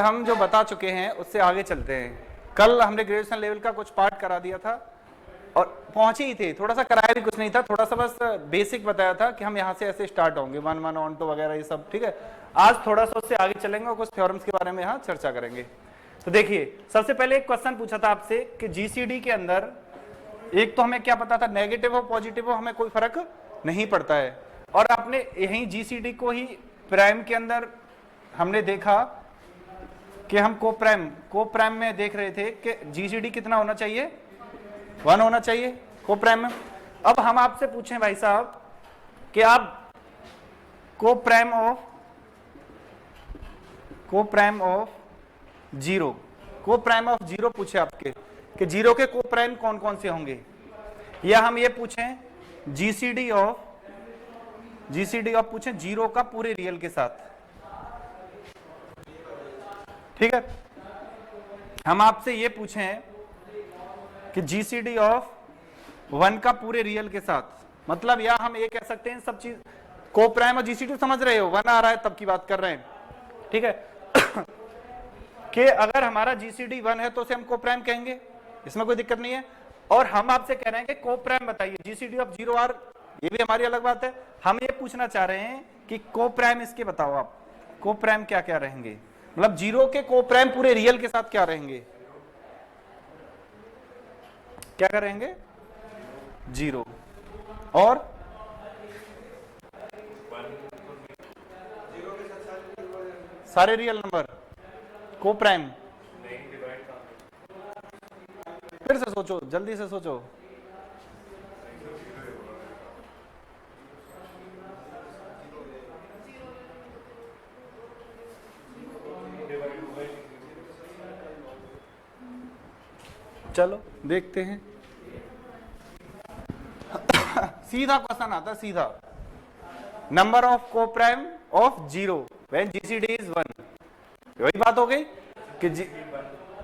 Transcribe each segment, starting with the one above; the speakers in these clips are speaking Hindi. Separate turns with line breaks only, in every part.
हम जो बता चुके हैं उससे आगे चलते हैं। कल हमने ग्रेजुएशन लेवल का कुछ पार्ट करा दिया था और पहुंचे ही थे, थोड़ा सा कराया भी कुछ नहीं था, थोड़ा सा बस बेसिक बताया था कि हम यहाँ से ऐसे स्टार्ट होंगे 1 1 ऑन 2 वगैरह ये सब, ठीक है। आज थोड़ा सा उससे आगे चलेंगे और कुछ थ्योरम्स के बारे में यहाँ चर्चा करेंगे। तो देखिए, सबसे पहले एक क्वेश्चन पूछा था आपसे कि जीसीडी के अंदर एक तो हमें क्या पता था, नेगेटिव हो पॉजिटिव हो हमें कोई फर्क नहीं पड़ता है, और आपने यही जीसीडी को ही प्राइम के अंदर हमने देखा कि हम को प्राइम में देख रहे थे कि जीसीडी कितना होना चाहिए, 1 होना चाहिए को प्राइम में। अब हम आपसे पूछें भाई साहब कि आप को प्राइम ऑफ जीरो पूछे आपके कि जीरो के को प्राइम कौन कौन से होंगे, या हम ये पूछें जीसीडी ऑफ पूछें जीरो का पूरे रियल के साथ, ठीक है। हम आपसे ये पूछें कि जीसीडी ऑफ 1 का पूरे रियल के साथ, मतलब या हम ये कह सकते हैं सब चीज को प्राइम और जीसीडी समझ रहे हो, 1 आ रहा है तब की बात कर रहे हैं, ठीक है। कि अगर हमारा जीसीडी 1 है तो उसे हम को प्राइम कहेंगे, इसमें कोई दिक्कत नहीं है। और हम आपसे कह रहे हैं कि को प्राइम बताइए जीसीडी ऑफ 0 आर, ये भी हमारी अलग बात है। हम ये पूछना चाह रहे हैं कि को प्राइम इसके बताओ आप, को प्राइम क्या क्या रहेंगे, मतलब 0 के को प्राइम पूरे रियल के साथ क्या रहेंगे, क्या क्या रहेंगे 0 और सारे रियल नंबर को प्राइम। फिर से सोचो, जल्दी से सोचो। चलो देखते हैं। सीधा क्वेश्चन आता है, सीधा number of co prime of 0 when GCD is 1। वही बात हो गई कि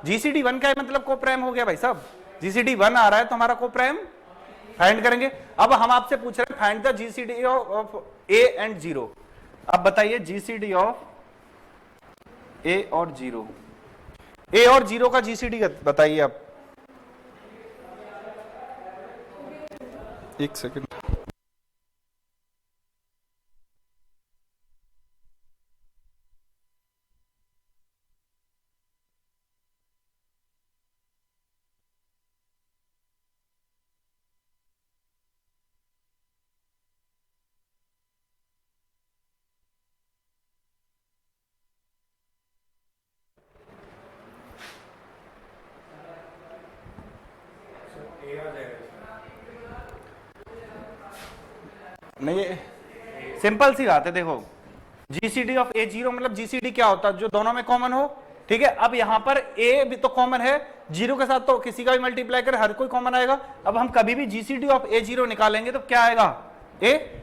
जीसीडी 1 का मतलब को प्राइम हो गया भाई साहब, जीसीडी 1 आ रहा है तो हमारा को प्राइम फाइंड करेंगे। अब हम आपसे पूछ रहे हैं find the GCD of A and 0। अब बताइए जीसीडी ऑफ ए और 0, ए और 0 का जीसीडी बताइए आप। एक सेकंड, नहीं सिंपल सी बात है। देखो जीसीडी ऑफ ए 0 मतलब जीसीडी क्या होता है, जो दोनों में कॉमन हो, ठीक है। अब यहां पर ए भी तो कॉमन है, 0 के साथ तो किसी का भी मल्टीप्लाई कर हर कोई कॉमन आएगा। अब हम कभी भी जीसीडी ऑफ ए 0 निकालेंगे तो क्या आएगा ए,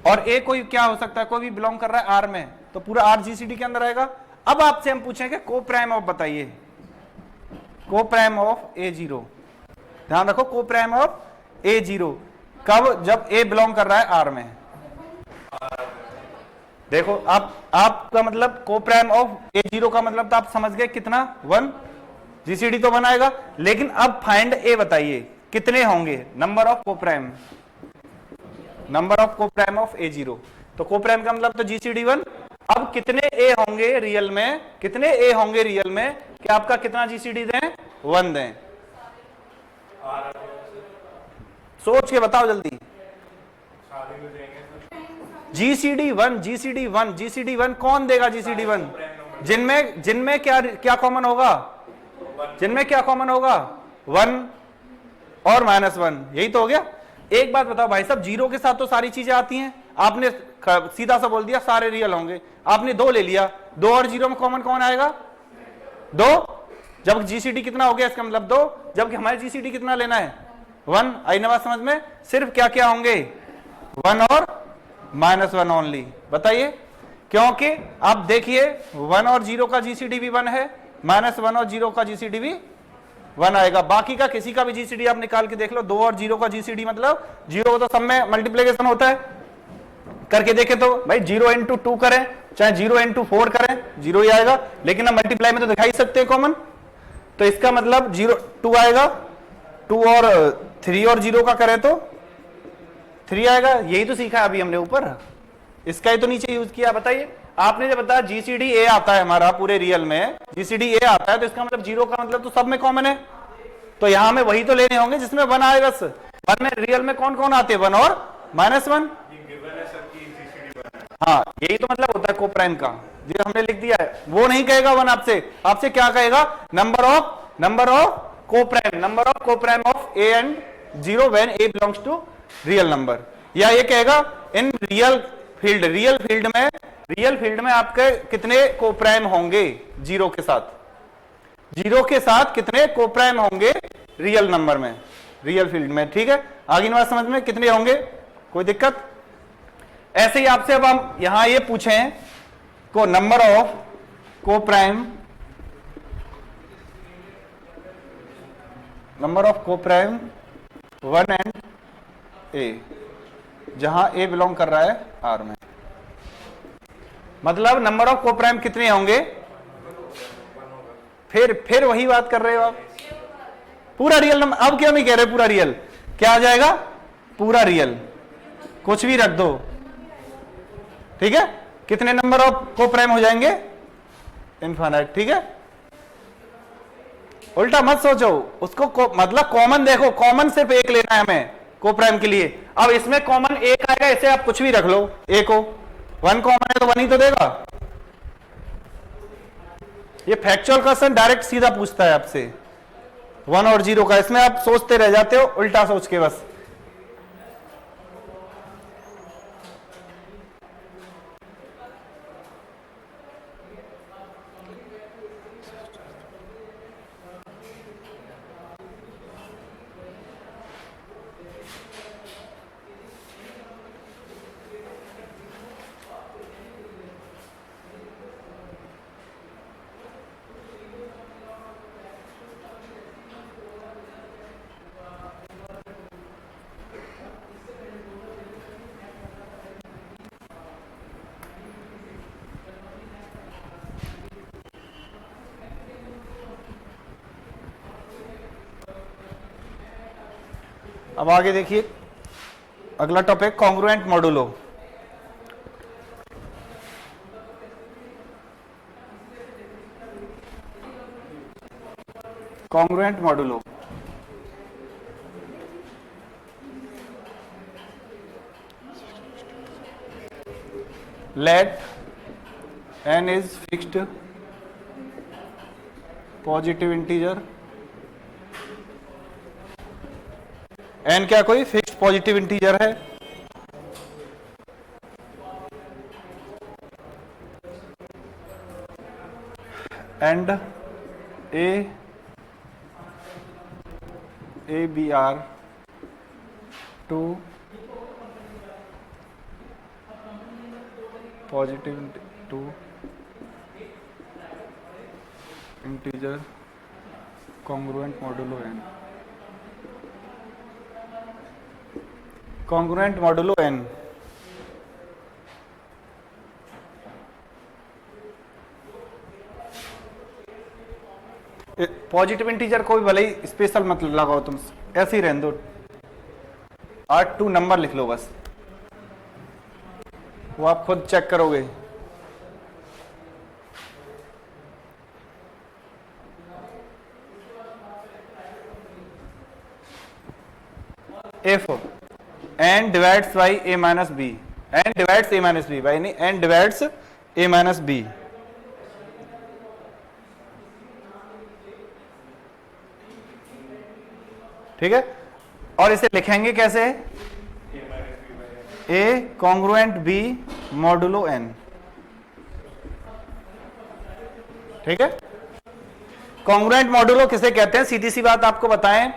और ए कोई क्या हो सकता है, कोई भी बिलोंग कर रहा है आर में, तो पूरा आर जीसीडी के अंदर आएगा। अब आपसे हम पूछेंगे को प्राइम ऑफ बताइए, को प्राइम ऑफ ए 0। ध्यान रखो को प्राइम ऑफ ए 0 कब, जब ए बिलोंग कर रहा है आर में। देखो आपका मतलब को प्राइम ऑफ ए 0 का मतलब तो आप समझ गए कितना 1, जीसीडी तो 1 आएगा। लेकिन अब फाइंड ए बताइए कितने होंगे, number of co prime of ए 0। तो को प्राइम का मतलब तो जीसीडी 1। अब कितने ए होंगे रियल में, कितने ए होंगे रियल में कि आपका कितना जीसीडी दें, 1 दें। सोच के बताओ जल्दी। जीसीडी 1 कौन देगा, जीसीडी 1 जिनमें क्या कॉमन होगा, 1 और -1, यही तो हो गया। एक बात बताओ भाई साहब, 0 के साथ तो सारी चीजें आती हैं, आपने सीधा सा बोल दिया सारे रियल होंगे, आपने 2 ले लिया, 2 और 0 में कॉमन कौन आएगा 2, जब जीसीडी कितना हो गया इसका मतलब 2, जबकि हमारे जीसीडी कितना लेना है 1। आई ना बात समझ में, सिर्फ क्या क्या होंगे 1 और -1 ओनली। बताइए, क्योंकि आप देखिए 1 और 0 का जीसीडी भी 1 है, -1 और 0 का जीसीडी भी 1 आएगा। बाकी का किसी का भी जीसीडी आप निकाल के देख लो, 2 और 0 का जीसीडी मतलब 0 तो सब में मल्टीप्लिकेशन होता है, करके देखे तो भाई 0 × 2 करें चाहे 0 इंटू 4 करें 0 ही आएगा, लेकिन हम मल्टीप्लाई में तो दिखा ही सकते हैं कॉमन, तो इसका मतलब 0 2 आएगा, 2 और 3 और 0 का करें तो 3 आएगा। यही तो सीखा अभी हमने ऊपर, इसका ही तो नीचे यूज किया। बताइए, आपने जब बताया जीसीडी ए आता है हमारा पूरे रियल में, जीसीडी ए आता है, तो इसका मतलब 0 का मतलब तो सब में कॉमन है, तो यहां हमें वही तो लेने होंगे जिसमें 1 आए बस। 1 में रियल में कौन कौन आते हैं, 1 और -1। हाँ, यही तो मतलब होता है को प्राइम का, जो हमने लिख दिया है। वो नहीं कहेगा 1 आपसे, आपसे क्या कहेगा, number of co prime, number of co prime of A and 0 when A belongs to real number. या ये कहेगा इन रियल फील्ड में आपके कितने को प्राइम होंगे 0 के साथ, 0 के साथ कितने को प्राइम होंगे रियल नंबर में, रियल फील्ड में। ठीक है, आगे बात समझ में, कितने होंगे, कोई दिक्कत। ऐसे ही आपसे अब हम यहां ये पूछें को number of co prime, number of co prime 1 and ए, जहां ए बिलोंग कर रहा है आर में, मतलब नंबर ऑफ को प्राइम कितने होंगे। फिर वही बात कर रहे हो आप, पूरा रियल नंबर। अब क्यों नहीं कह रहे पूरा रियल, क्या आ जाएगा, पूरा रियल, कुछ भी रख दो। ठीक है, कितने नंबर ऑफ को प्राइम हो जाएंगे, इनफाइनाइट। ठीक है, उल्टा मत सोचो उसको, मतलब कॉमन देखो, कॉमन सिर्फ एक लेना है हमें को प्राइम के लिए। अब इसमें कॉमन एक आएगा, इसे आप कुछ भी रख लो, ए को 1 कॉमन है तो 1 ही तो देगा। ये फैक्चुअल क्वेश्चन डायरेक्ट सीधा पूछता है आपसे 1 और 0 का, इसमें आप सोचते रह जाते हो उल्टा सोच के बस। अब आगे देखिए, अगला topic congruent modulo. Congruent modulo, let n is fixed positive integer, n क्या कोई फिक्स्ड पॉजिटिव इंटीजर है, and a b r two positive two integer congruent modulo n, congruent modulo n। Positive integer कोई भले ही स्पेशल मत लगाओ, तुम ऐसे ही रहने दो, 8 2 नंबर लिख लो बस, वो आप खुद चेक करोगे। if n divides by a minus b, n divides a minus b, by नहीं n divides a minus b, ठीक है। और इसे लिखेंगे कैसे, a congruent b modulo n, ठीक है। कॉन्ग्रुएंट मॉडुलो किसे कहते हैं, सीधी सी बात आपको बताएं,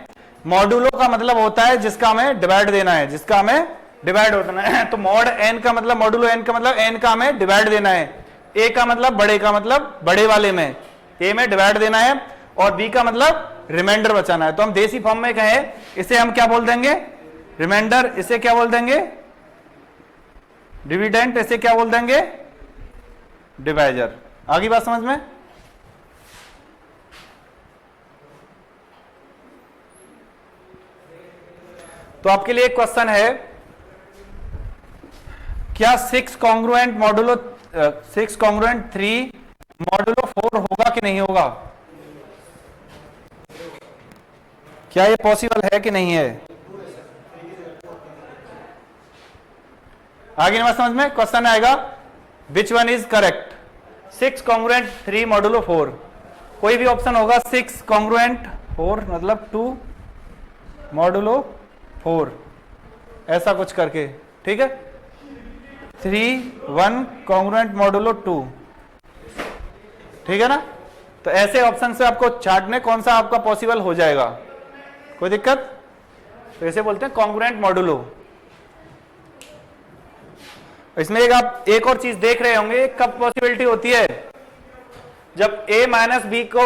मॉडुलो का मतलब होता है जिसका हमें डिवाइड देना है, जिसका हमें डिवाइड होना है। तो मॉड n का मतलब, मॉडुलो n का मतलब n का हमें डिवाइड देना है, a का मतलब बड़े का मतलब बड़े वाले में a में डिवाइड देना है, और b का मतलब रिमाइंडर बचाना है। तो हम देसी फॉर्म में कहें, इसे हम क्या बोल देंगे, रिमाइंडर, इसे क्या बोल देंगे, डिविडेंड, इसे क्या बोल देंगे, डिवाइजर। आगे बात समझ में? तो आपके लिए एक क्वेश्चन है, क्या 6 कॉन्ग्रुएंट मॉडुलो 6 कॉन्ग्रुएंट 3 मॉडुलो 4 होगा कि नहीं होगा? क्या ये पॉसिबल है कि नहीं है? आगे नंबर समझ में क्वेश्चन आएगा, which one is correct? 6 congruent 3 modulo 4, कोई भी ऑप्शन होगा। 6 कॉन्ग्रुएंट 4 मतलब 2 मॉडुलो 4, ऐसा कुछ करके, ठीक है। 3 1 कॉन्ग्रुएंट मॉडुलो 2, ठीक है ना। तो ऐसे ऑप्शन से आपको चार्ट में कौन सा आपका पॉसिबल हो जाएगा, कोई दिक्कत? तो इसे बोलते हैं कॉन्ग्रुएंट मॉडुलो। इसमें आप एक और चीज देख रहे होंगे, कब पॉसिबिलिटी होती है? जब a माइनस बी को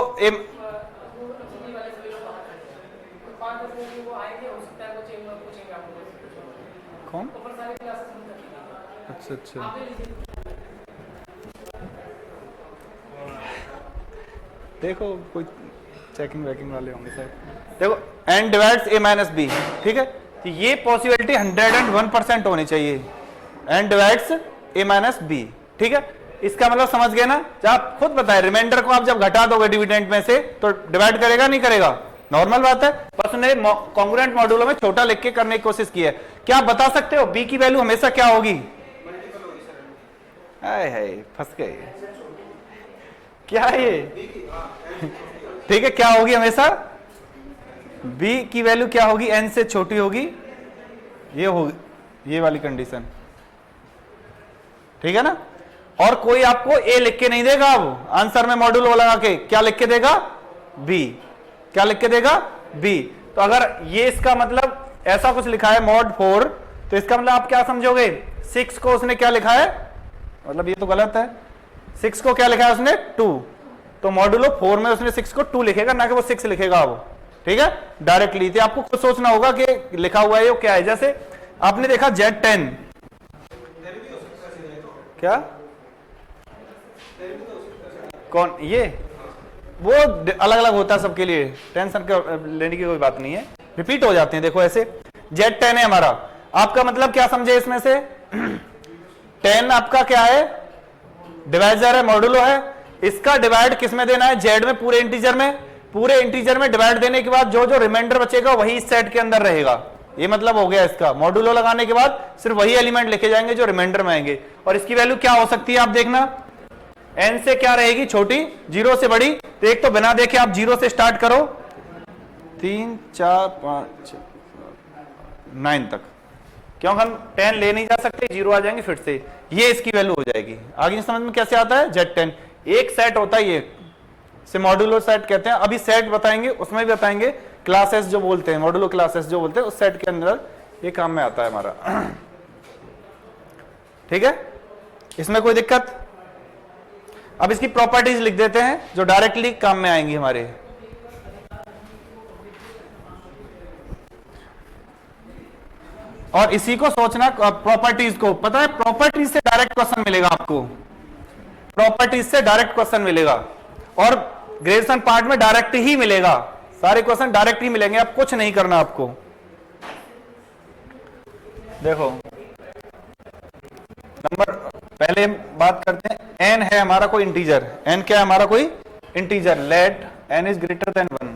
कौन? अच्छा, देखो कोई चेकिंग वेकिंग वाले होंगे सर। देखो n divides a minus B, ठीक है। तो ये पॉसिबिलिटी 101% होनी चाहिए, n divides a minus B, ठीक है। इसका मतलब समझ गए ना? जब आप खुद बताए, रिमाइंडर को आप जब घटा दोगे डिविडेंड में से तो डिवाइड करेगा नहीं करेगा? नॉर्मल बात है, बस उन्हें कॉन्ग्रुएंट मॉडुलो में छोटा लिख के करने की कोशिश की है। क्या आप बता सकते हो b की वैल्यू हमेशा क्या होगी? हाय फंस गए, क्या है ये? ठीक है, क्या होगी हमेशा? b की वैल्यू क्या होगी? n से छोटी होगी, ये होगी ये वाली कंडीशन, ठीक है ना। और कोई आपको a लिख के नहीं देगा, अब आंसर में मॉडुलो लगा के क्या लिख के देगा? b। क्या लिख के देगा? b। तो अगर ये इसका मतलब ऐसा कुछ लिखा है मॉड 4, तो इसका मतलब आप क्या समझोगे? 6 को उसने क्या लिखा है, मतलब ये तो गलत है। 6 को क्या लिखा है उसने? 2। तो मॉडुलो 4 में उसने 6 को 2 लिखेगा, ना कि वो 6 लिखेगा वो, ठीक है, डायरेक्टली। तो आपको खुद सोचना होगा कि लिखा हुआ है वो क्या है। जैसे आपने देखा Z10, क्या कौन ये, वो अलग अलग होता है सबके लिए, टेंशन लेने की कोई बात नहीं है, रिपीट हो जाते हैं। देखो ऐसे Z10 है हमारा, आपका मतलब क्या समझे इसमें से? 10 आपका क्या है? डिवाइजर है, मॉडुलो है। इसका डिवाइड किस में देना है? Z में, पूरे इंटीजर में। पूरे इंटीजर में डिवाइड देने के बाद जो जो रिमाइंडर बचेगा वही इस सेट के अंदर रहेगा। ये मतलब हो गया इसका। मॉडुलो लगाने के बाद सिर्फ वही एलिमेंट लिखे जाएंगे जो रिमाइंडर में आएंगे। और इसकी वैल्यू क्या हो सकती है आप देखना, n से क्या रहेगी? छोटी, 0 से बड़ी। तो एक तो बिना देखे आप 0 से स्टार्ट करो, 3 4 5 9 तक, क्योंकि हम 10 ले नहीं जा सकते, 0 आ जाएंगे फिर से, ये इसकी वैल्यू हो जाएगी। आगे समझ में कैसे आता है? Z10 एक सेट होता है, ये से मॉडुलो सेट कहते हैं। अभी सेट बताएंगे, उसमें भी बताएंगे क्लासेस जो बोलते हैं, मॉडुलो क्लासेस जो बोलते हैं, उस सेट के अंदर ये काम में आता है हमारा, ठीक है। इसमें कोई दिक्कत? अब इसकी प्रॉपर्टीज लिख देते हैं जो डायरेक्टली काम में आएंगी हमारे। और इसी को सोचना, प्रॉपर्टीज को पता है, प्रॉपर्टीज से डायरेक्ट क्वेश्चन मिलेगा आपको, प्रॉपर्टीज से डायरेक्ट क्वेश्चन मिलेगा। और ग्रेजुएशन पार्ट में डायरेक्ट ही मिलेगा, सारे क्वेश्चन डायरेक्ट ही मिलेंगे, आप कुछ नहीं करना आपको। देखो नंबर पहले बात करते हैं, n है हमारा कोई इंटीजर, n क्या है हमारा कोई integer, let n is greater than 1,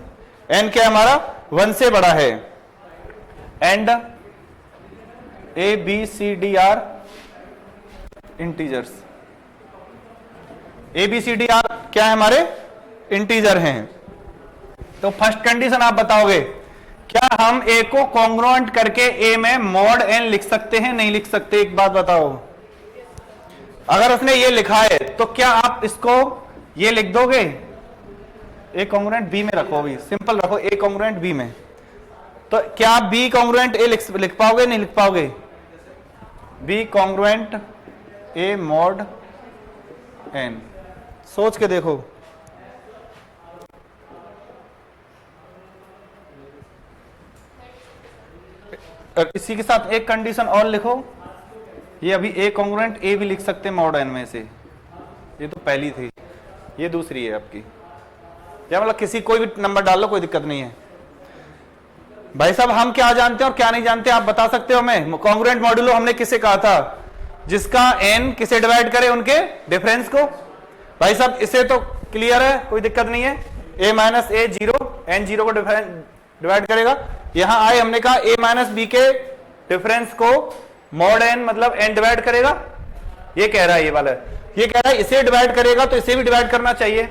n क्या है हमारा 1 से बड़ा है, and a b c d r integers, a b c d r क्या है हमारे इंटीजर हैं। तो फर्स्ट कंडीशन आप बताओगे, क्या हम a को कॉन्ग्रुएंट करके a में मॉड n लिख सकते हैं? नहीं लिख सकते। एक बात बताओ, अगर उसने ये लिखा है तो क्या आप इसको ये लिख दोगे? a कॉन्ग्रुएंट b में रखो, अभी सिंपल रखो, a कॉन्ग्रुएंट b में, तो क्या आप b कॉन्ग्रुएंट a लिख पाओगे? नहीं लिख पाओगे। b congruent a mod n, सोच के देखो। और इसी के साथ एक कंडीशन और लिखो, ये अभी a कॉन्ग्रुएंट a भी लिख सकते हैं मॉड n में से, ये तो पहली थी, ये दूसरी है आपकी, या मतलब किसी कोई भी नंबर डाल लो, कोई दिक्कत नहीं है। भाई साहब हम क्या जानते हैं और क्या नहीं जानते आप बता सकते हो हमें? कॉन्ग्रुएंट मॉड्यूलो हमने किसे कहा था? जिसका n किसे डिवाइड करे, उनके डिफरेंस को। भाई साहब इसे तो क्लियर है, कोई दिक्कत नहीं है। a minus A zero, n zero को डिवाइड करेगा। यहां आए हमने कहा a माइनस बी के डिफरेंस को मॉड n मतलब n डिवाइड करेगा। ये कह रहा है, ये वाला ये कह रहा है इसे डिवाइड करेगा तो इसे भी डिवाइड करना चाहिए।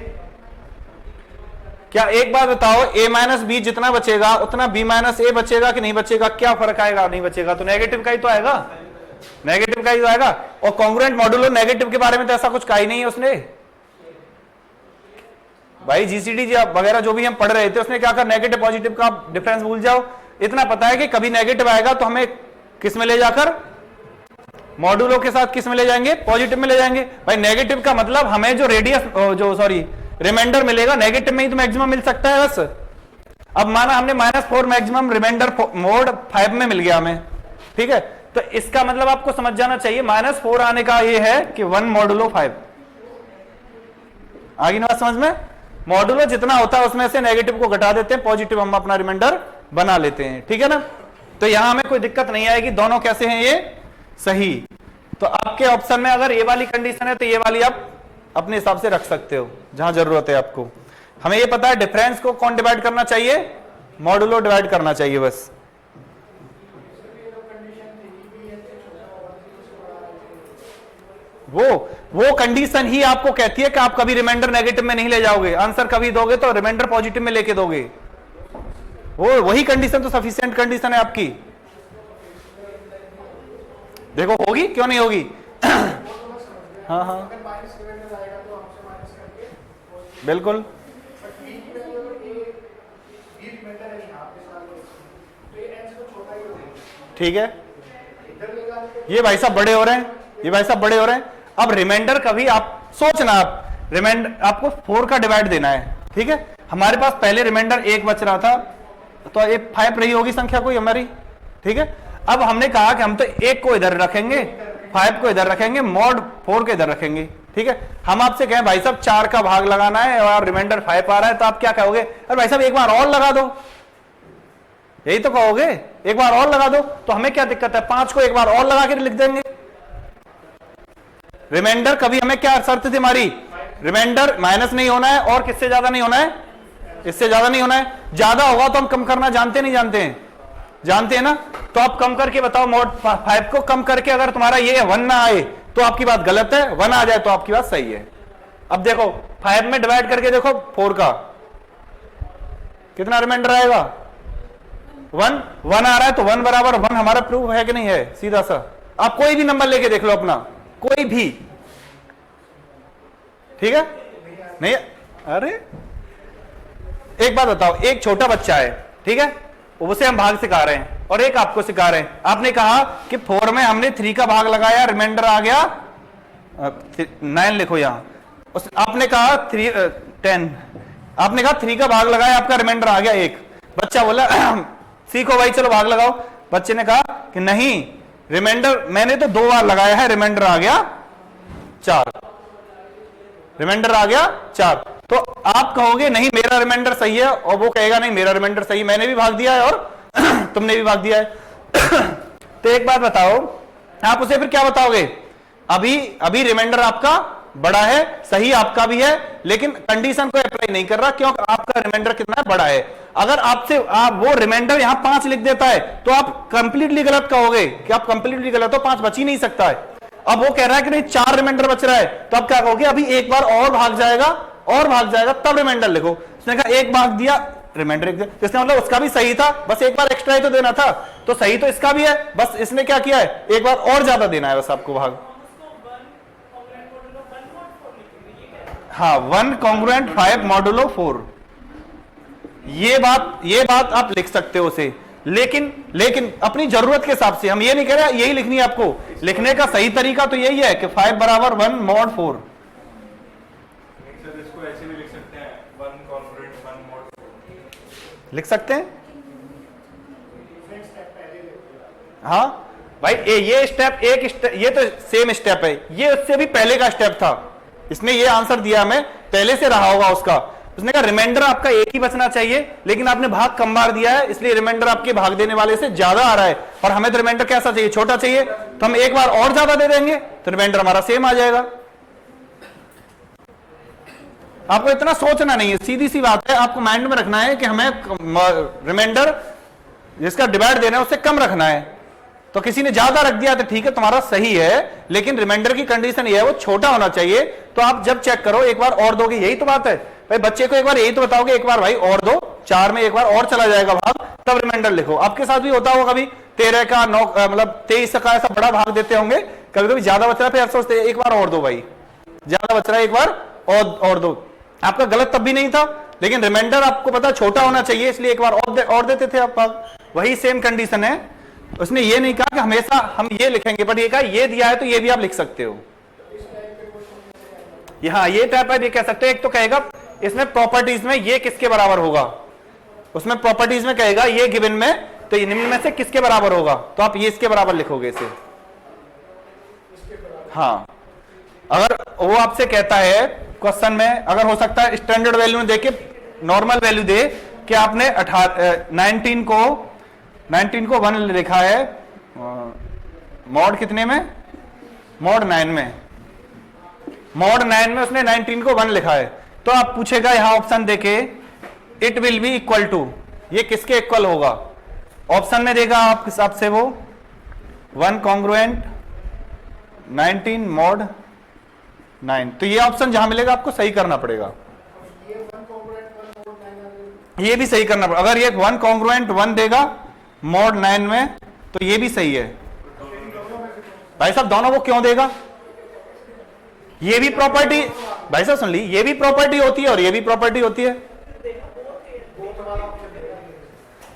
क्या एक बात बताओ, a माइनस बी जितना बचेगा उतना b माइनस ए बचेगा कि नहीं बचेगा? क्या फर्क आएगा? नहीं बचेगा, तो नेगेटिव का ही तो आएगा, नेगेटिव का ही तो आएगा। और कॉन्ग्रुएंट मॉड्यूलो नेगेटिव के बारे में तो ऐसा कुछ कहा ही नहीं है उसने। भाई जीसीडी वगैरह जो भी हम पढ़ रहे थे उसने क्या कहा, नेगेटिव पॉजिटिव का डिफरेंस भूल जाओ। इतना पता है कि कभी नेगेटिव आएगा तो हमें किस में ले जाकर, मॉड्यूलो के साथ किस में ले जाएंगे? पॉजिटिव में ले जाएंगे। भाई नेगेटिव का मतलब हमें जो रिमाइंडर मिलेगा नेगेटिव में ही तो मैक्सिमम मिल सकता है बस। अब माना हमने -4 मैक्सिमम रिमाइंडर मोड 5 में मिल गया हमें, ठीक है, तो इसका मतलब आपको समझ जाना चाहिए -4 आने का ये है कि 1 मॉडुलो 5। आगे ना समझ में? मॉडुलो जितना होता है उसमें से नेगेटिव को घटा देते हैं, पॉजिटिव हम अपना रिमाइंडर बना लेते हैं, ठीक है ना। तो यहां हमें कोई दिक्कत नहीं आएगी, दोनों कैसे हैं ये सही। तो आपके ऑप्शन में अगर ये वाली कंडीशन है तो ये वाली आप अपने हिसाब से रख सकते हो जहां जरूरत है आपको। हमें ये पता है डिफरेंस को कौन डिवाइड करना चाहिए? मॉडुलो डिवाइड करना चाहिए बस। वो कंडीशन ही आपको कहती है कि आप कभी रिमाइंडर नेगेटिव में नहीं ले जाओगे, आंसर कभी दोगे तो रिमाइंडर पॉजिटिव में लेके दोगे। वही कंडीशन तो सफिशिएंट कंडीशन है आपकी। देखो होगी क्यों नहीं होगी? हाँ हाँ बिल्कुल ठीक है। ये भाई साहब बड़े हो रहे हैं, ये भाई साहब बड़े हो रहे हैं। अब रिमाइंडर कभी आप सोचना, आप रिमाइंडर आपको 4 का डिवाइड देना है, ठीक है। हमारे पास पहले रिमाइंडर 1 बच रहा था तो ये 5 रही होगी संख्या कोई हमारी, ठीक है। अब हमने कहा कि हम तो 1 को इधर रखेंगे, 5 को इधर रखेंगे, मॉड 4 को इधर रखेंगे, ठीक है। हम आपसे कहें भाई साहब 4 का भाग लगाना है और रिमाइंडर 5 आ रहा है, तो आप क्या कहोगे? अरे भाई साहब एक बार और लगा दो, यही तो कहोगे, एक बार और लगा दो। तो हमें क्या दिक्कत है, 5 को एक बार और लगा के लिख देंगे। रिमाइंडर कभी हमें क्या शर्त थी हमारी? रिमाइंडर माइनस नहीं होना है और किससे ज्यादा नहीं होना है? इससे ज्यादा नहीं होना है। ज्यादा होगा तो हम कम करना जानते नहीं जानते हैं? जानते हैं ना। तो आप कम करके बताओ, मॉड 5 को कम करके अगर तुम्हारा ये 1 ना आए तो आपकी बात गलत है, 1 आ जाए तो आपकी बात सही है। अब देखो 5 में डिवाइड करके देखो 4 का कितना रिमाइंडर आएगा? 1 आ रहा है तो 1 बराबर 1 हमारा प्रूफ है कि नहीं है? सीधा सा आप कोई भी नंबर लेके देख लो अपना, कोई भी, ठीक है। नहीं अरे एक बात बताओ, एक छोटा बच्चा है, ठीक है, उसे हम भाग सिखा रहे हैं और एक आपको सिखा रहे हैं। आपने कहा कि 4 में हमने 3 का भाग लगाया, रिमाइंडर आ गया 9 लिखो यहां। आपने कहा 10, आपने कहा 3 का भाग लगाया, आपका रिमाइंडर आ गया 1। बच्चा बोला सीखो भाई चलो भाग लगाओ। बच्चे ने कहा कि नहीं, रिमाइंडर मैंने तो 2 बार लगाया है, रिमाइंडर आ गया 4, रिमाइंडर आ गया 4। तो आप कहोगे नहीं मेरा रिमाइंडर सही है, और वो कहेगा नहीं मेरा रिमाइंडर सही, मैंने भी भाग दिया है और तुमने भी भाग दिया है। तो एक बात बताओ, आप उसे फिर क्या बताओगे? अभी रिमाइंडर आपका बड़ा है, सही आपका भी है, लेकिन कंडीशन को अप्लाई नहीं कर रहा क्योंकि आपका रिमाइंडर कितना बड़ा है। अगर आपसे वो रिमाइंडर यहां 5 लिख देता है तो आप कंप्लीटली गलत कहोगे कि आप कंप्लीटली गलत हो, 5 बच ही नहीं सकता है। अब वो कह रहा है कि नहीं 4 रिमाइंडर बच रहा है, तो आप क्या कहोगे? अभी एक बार और भाग जाएगा, और भाग जाएगा तब रिमाइंडर लिखो। उसने कहा 1 भाग दिया, रिमाइंडर 1 दिया, इसने मतलब उसका भी सही था, बस एक बार एक्स्ट्रा ही तो देना था, तो सही तो इसका भी है, बस इसने क्या किया है, एक बार और ज्यादा देना है बस आपको भाग। हाँ 1 कॉन्ग्रुएंट 5 मॉडुलो 4, ये बात आप लिख सकते हो उसे, लेकिन अपनी जरूरत के हिसाब से। हम ये नहीं कह रहे यही लिखनी है आपको, लिखने का सही तरीका तो यही है कि 5 बराबर 1 मॉड 4।
इसको ऐसे भी लिख सकते हैं 1 कॉन्ग्रुएंट 1 मॉड 4
लिख सकते हैं। हाँ भाई ये स्टेप ये तो सेम स्टेप है, ये उससे भी पहले का स्टेप था, इसने ये आंसर दिया, हमें पहले से रहा होगा उसका। उसने कहा रिमाइंडर आपका एक ही बचना चाहिए, लेकिन आपने भाग कम बार दिया है, इसलिए रिमाइंडर आपके भाग देने वाले से ज्यादा आ रहा है, और हमें तो रिमाइंडर कैसा चाहिए, छोटा चाहिए, तो हम एक बार और ज्यादा दे देंगे तो रिमाइंडर हमारा सेम आ जाएगा। आपको इतना सोचना नहीं है, सीधी सी बात है, आपको माइंड में रखना है कि हमें रिमाइंडर जिसका डिवाइड देना है उससे कम रखना है। तो किसी ने ज्यादा रख दिया तो ठीक है, तुम्हारा सही है, लेकिन रिमाइंडर की कंडीशन ये है वो छोटा होना चाहिए। तो आप जब चेक करो एक बार और दोगे, यही तो बात है भाई, बच्चे को एक बार यही तो बताओगे, एक बार भाई और दो, 4 में एक बार और चला जाएगा भाग, तब रिमाइंडर लिखो। आपके साथ भी होता होगा कभी 13 का 9 मतलब 23 का ऐसा बड़ा भाग देते होंगे, कभी कभी ज्यादा बच रहा है, फिर आप सोचते एक बार और दो भाई, ज्यादा बच रहा है, एक बार और दो। आपका गलत तब भी नहीं था, लेकिन रिमाइंडर आपको पता छोटा होना चाहिए, इसलिए एक बार और देते थे आप भाग। वही सेम कंडीशन है, उसने ये नहीं कहा कि हमेशा हम ये लिखेंगे, बट ये कहा ये दिया है तो ये भी आप लिख सकते हो। हाँ, ये टाइप आप ये कह सकते हो। एक तो कहेगा इसमें प्रॉपर्टीज में ये किसके बराबर होगा, उसमें प्रॉपर्टीज में कहेगा ये गिवन में, तो ये निम्न में से किसके बराबर होगा, तो आप ये इसके बराबर लिखोगे इसे। हाँ, अगर वो आपसे कहता है क्वेश्चन में, अगर हो सकता है स्टैंडर्ड वैल्यू दे के नॉर्मल वैल्यू दे कि आपने 19 को 1 लिखा है, मॉड कितने में, मॉड 9 में, मॉड 9 में उसने 19 को 1 लिखा है, तो आप पूछेगा यहां ऑप्शन देके it will be equal to, ये किसके इक्वल होगा, ऑप्शन में देगा आप हिसाब से वो 1 कॉन्ग्रुएंट 19 मॉड 9, तो ये ऑप्शन जहां मिलेगा आपको सही करना पड़ेगा, ये भी सही करना पड़ेगा। अगर ये 1 कॉन्ग्रुएंट 1 देगा मॉड 9 में, तो ये भी सही है। भाई साहब दोनों को क्यों देगा, ये भी प्रॉपर्टी, भाई साहब सुन ली, ये भी प्रॉपर्टी होती है और ये भी प्रॉपर्टी होती है।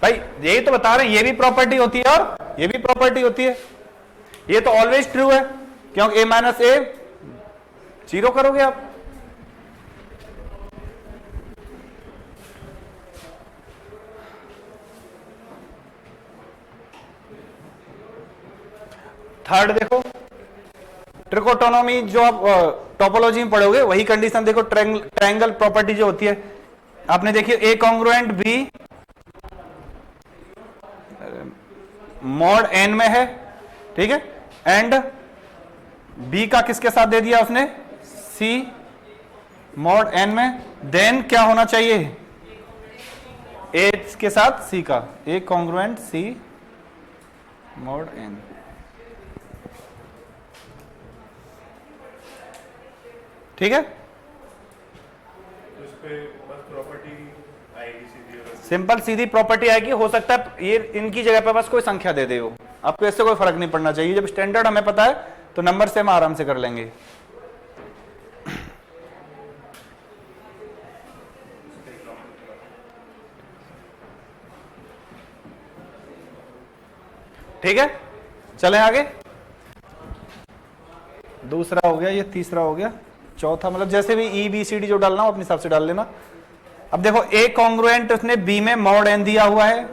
भाई यही तो बता रहे हैं, ये भी प्रॉपर्टी होती है और ये भी प्रॉपर्टी होती है। ये तो ऑलवेज ट्रू है, क्योंकि a माइनस ए 0 करोगे आप। थर्ड देखो, ट्रिकोटोनॉमी जो आप टोपोलॉजी में पढ़ोगे वही कंडीशन देखो, ट्रायंगल प्रॉपर्टी जो होती है आपने देखी, ए कॉन्ग्रुएंट बी मॉड एन में है, ठीक है, एंड बी का किसके साथ दे दिया उसने, सी मॉड एन में, देन क्या होना चाहिए, ए के साथ सी का, ए कॉन्ग्रुएंट सी मॉड एन। ठीक है,
तो इस पे बस प्रॉपर्टी आएगी सीधी, और
सिंपल सीधी प्रॉपर्टी आएगी। हो सकता है ये इनकी जगह पे बस कोई संख्या दे दे, हो आपको इससे कोई फर्क नहीं पड़ना चाहिए। जब स्टैंडर्ड हमें पता है तो नंबर से हम आराम से कर लेंगे। ठीक है, चलें आगे। दूसरा हो गया, ये तीसरा हो गया, चौथा मतलब जैसे भी ई बी सी डी जो डालना हो अपने हिसाब से डाल लेना। अब देखो ए कॉन्ग्रुएंट उसने बी में मॉड एन दिया हुआ है,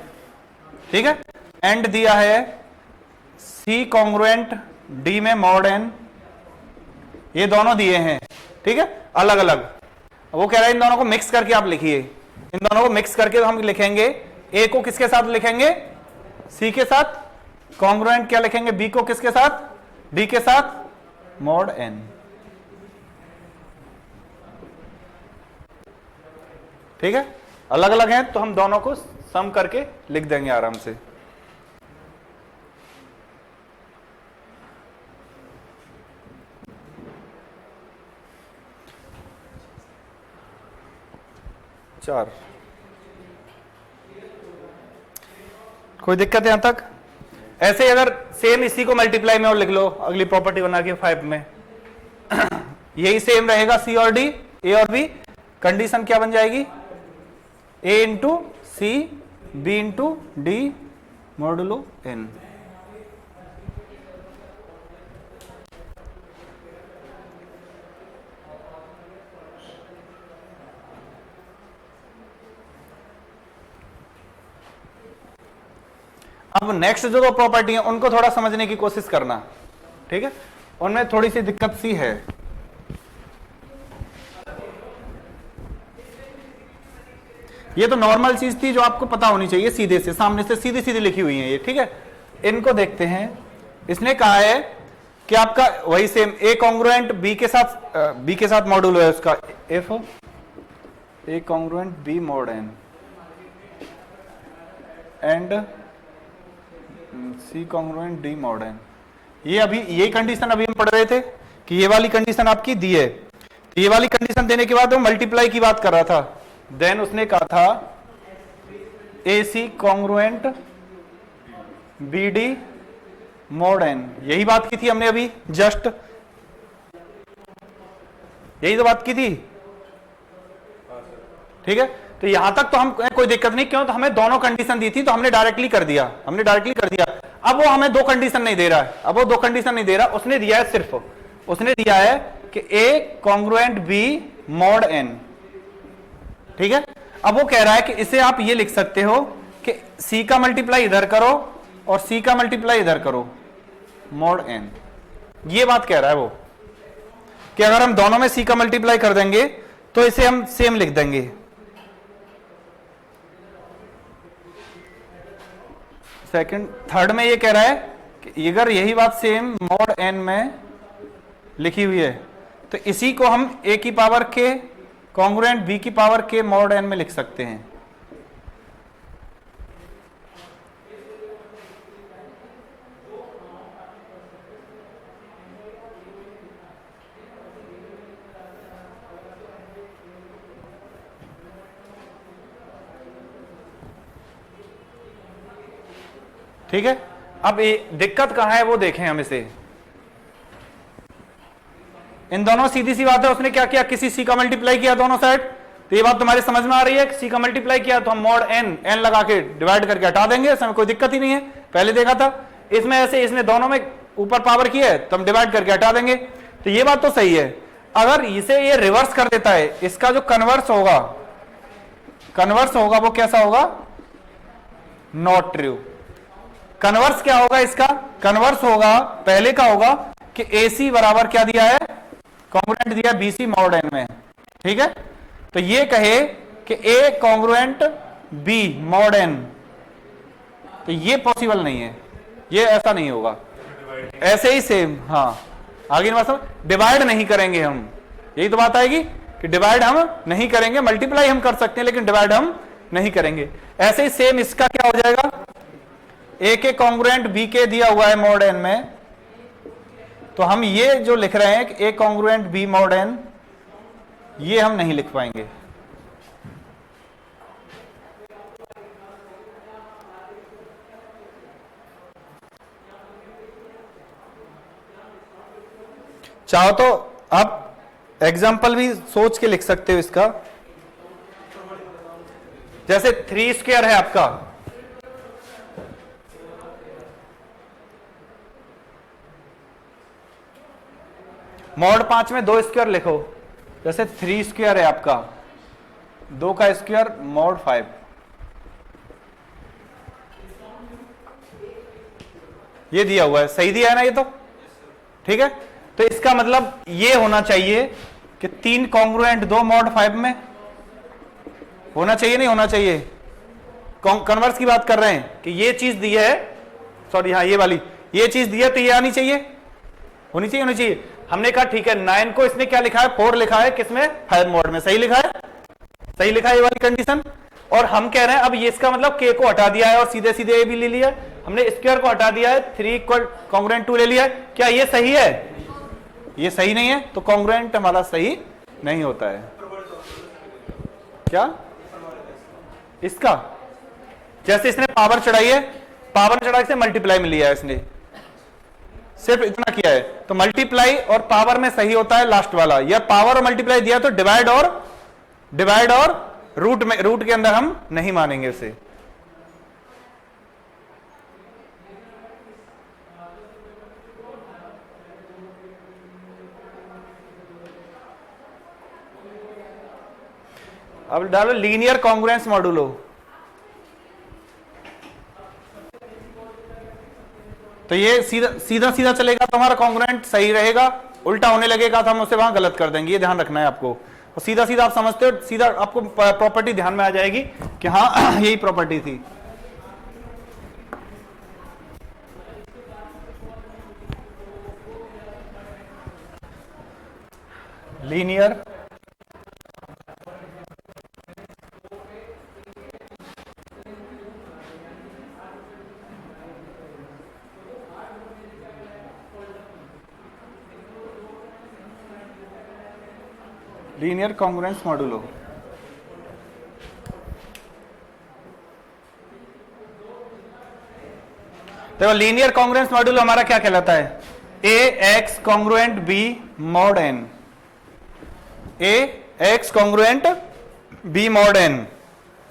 ठीक है, एंड दिया है सी कॉन्ग्रुएंट डी में मॉड एन, ये दोनों दिए हैं, ठीक है, अलग अलग। वो कह रहा है इन दोनों को मिक्स करके आप लिखिए, इन दोनों को मिक्स करके हम लिखेंगे, ए को किसके साथ लिखेंगे, सी के साथ, कॉन्ग्रुएंट क्या लिखेंगे, बी को किसके साथ, बी के साथ मॉड एन। ठीक है, अलग अलग हैं तो हम दोनों को सम करके लिख देंगे आराम से। चार, कोई दिक्कत है यहां तक? ऐसे अगर सेम इसी को मल्टीप्लाई में और लिख लो अगली प्रॉपर्टी बना के 5 में यही सेम रहेगा, सी और डी, ए और बी, कंडीशन क्या बन जाएगी, A into C B into D modulo N. अब नेक्स्ट जो दो प्रॉपर्टी है उनको थोड़ा समझने की कोशिश करना, ठीक है, उनमें थोड़ी सी दिक्कत सी है। ये तो नॉर्मल चीज थी जो आपको पता होनी चाहिए, सीधे से सामने से सीधी सीधी लिखी हुई है ये, ठीक है। इनको देखते हैं। इसने कहा है कि आपका वही सेम ए कॉन्ग्रुएंट बी के साथ मॉड्यूल है उसका, if A congruent B mod N and C congruent D mod N. ये अभी यही कंडीशन अभी हम पढ़ रहे थे कि ये वाली कंडीशन आपकी दी है। ये वाली कंडीशन देने के बाद वो मल्टीप्लाई की बात कर रहा था। देन उसने कहा था A C congruent B D mod N, यही बात की थी हमने अभी जस्ट, यही तो बात की थी, ठीक है। तो यहां तक तो हम कोई दिक्कत नहीं, क्यों, तो हमें दोनों कंडीशन दी थी तो हमने डायरेक्टली कर दिया, अब वो हमें दो कंडीशन नहीं दे रहा है, अब वो दो कंडीशन नहीं दे रहा, उसने दिया है सिर्फ, उसने दिया है कि ए कॉन्ग्रुएंट बी मॉड एन, ठीक है। अब वो कह रहा है कि इसे आप ये लिख सकते हो कि सी का मल्टीप्लाई इधर करो और सी का मल्टीप्लाई इधर करो, मॉड एन। ये बात कह रहा है वो कि अगर हम दोनों में सी का मल्टीप्लाई कर देंगे तो इसे हम सेम लिख देंगे। सेकंड थर्ड में ये कह रहा है कि अगर यही बात सेम मॉड एन में लिखी हुई है तो इसी को हम ए की पावर के कॉन्ग्रुएंट बी की पावर के मॉड एन में लिख सकते हैं। ठीक है। अब ये दिक्कत कहां है वो देखें हम इसे। इन दोनों सीधी सी बात है, उसने क्या किया, किसी सी का मल्टीप्लाई किया दोनों साइड, तो ये बात तुम्हारी समझ में आ रही है कि सी का मल्टीप्लाई किया तो हम मॉड एन लगा के डिवाइड करके हटा देंगे, इसमें कोई दिक्कत ही नहीं है, पहले देखा था। इसमें ऐसे इसने दोनों में ऊपर पावर की है तो हम डिवाइड करके हटा देंगे, तो ये बात तो सही है। अगर इसे ये रिवर्स कर देता है, इसका जो कन्वर्स होगा वो कैसा होगा, नॉट ट्रू। कन्वर्स क्या होगा इसका, कन्वर्स होगा पहले का होगा कि AC बराबर क्या दिया है, कॉन्ग्रुएंट दिया BC मॉड एन में, ठीक है। तो ये कहे कि A congruent B mod N, तो ये पॉसिबल नहीं है, ये ऐसा नहीं होगा। ऐसे ही सेम, हाँ आगे डिवाइड नहीं करेंगे हम, यही तो बात आएगी कि डिवाइड हम नहीं करेंगे, मल्टीप्लाई हम कर सकते हैं लेकिन डिवाइड हम नहीं करेंगे। ऐसे ही सेम इसका क्या हो जाएगा, ए के कॉन्ग्रुएंट बी के दिया हुआ है मॉड एन में, तो हम ये जो लिख रहे हैं कि ए कॉन्ग्रुएंट बी मॉड एन, ये हम नहीं लिख पाएंगे। चाहो तो आप एग्जाम्पल भी सोच के लिख सकते हो इसका, जैसे 3 स्क्वायर है आपका, मॉड 5 में 2 स्क्वायर लिखो, जैसे 3 स्क्वायर है आपका, 2 का स्क्वायर मॉड 5, ये दिया हुआ है, सही दिया है ना ये तो, ठीक है। तो इसका मतलब ये होना चाहिए कि 3 कॉन्ग्रुएंट 2 मॉड 5 में होना चाहिए, नहीं होना चाहिए। कन्वर्स की बात कर रहे हैं कि ये चीज दी है, सॉरी हाँ ये वाली, ये चीज दी है तो ये आनी चाहिए, होनी चाहिए। हमने कहा ठीक है, 9 को इसने क्या लिखा है, 4 लिखा है, किसमें, 5 मॉड में, सही लिखा है, सही लिखा है ये वाली कंडीशन। और हम कह रहे हैं अब ये इसका मतलब k को हटा दिया है और सीधे सीधे a भी ले लिया, हमने स्क्वायर को हटा दिया है, 3 इक्वल कॉन्ग्रुएंट 2 ले लिया है। क्या ये सही है, ये सही नहीं है, तो कॉन्ग्रुएंट हमारा सही नहीं होता है। क्या इसका, जैसे इसने पावर चढ़ाई है, पावर चढ़ा से मल्टीप्लाई में लिया है इसने, सिर्फ इतना किया है, तो मल्टीप्लाई और पावर में सही होता है लास्ट वाला, या पावर और मल्टीप्लाई दिया तो डिवाइड और रूट में, रूट के अंदर हम नहीं मानेंगे उसे। अब डालो लीनियर कॉन्ग्रुएंस मॉडुलो, तो ये सीधा चलेगा तो हमारा कॉन्ग्रुएंट सही रहेगा, उल्टा होने लगेगा तो हम उसे वहां गलत कर देंगे, ये ध्यान रखना है आपको। और सीधा सीधा आप समझते हो, सीधा आपको प्रॉपर्टी ध्यान में आ जाएगी कि हाँ यही प्रॉपर्टी थी। Linear linear congruence modulo. देखो लीनियर कॉन्ग्रुएंस मॉडुलो हमारा क्या कहलाता है? A X congruent B mod N, A X congruent B mod N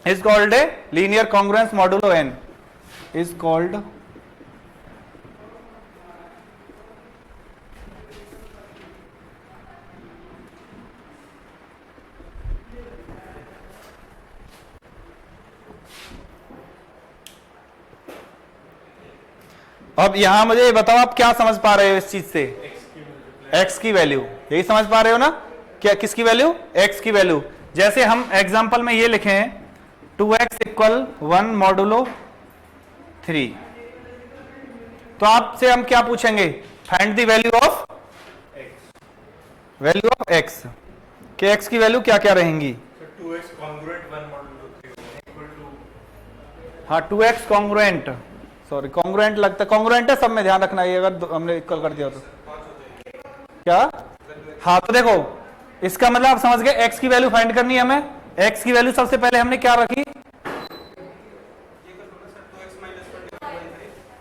is called a linear congruence modulo n is called अब यहां मुझे ये बताओ आप क्या समझ पा रहे हो इस चीज से? x की वैल्यू, यही समझ पा रहे हो ना? क्या किसकी वैल्यू? x की वैल्यू। जैसे हम एग्जांपल में ये लिखे हैं 2x इक्वल 1 मॉडुलो 3, तो आपसे हम क्या पूछेंगे? Find the value of x, के x की वैल्यू क्या क्या रहेंगी?
2x congruent 1 modulo 3 equal to,
हाँ 2x कॉन्ग्रुएंट, सॉरी कॉन्ग्रुएंट लगता है, कॉन्ग्रुएंट है सब में, ध्यान रखना ये अगर हमने इक्वल कर दिया तो क्या? हाँ तो देखो इसका मतलब आप समझ गए, x की वैल्यू फाइंड करनी है हमें। x की वैल्यू सबसे पहले हमने क्या रखी?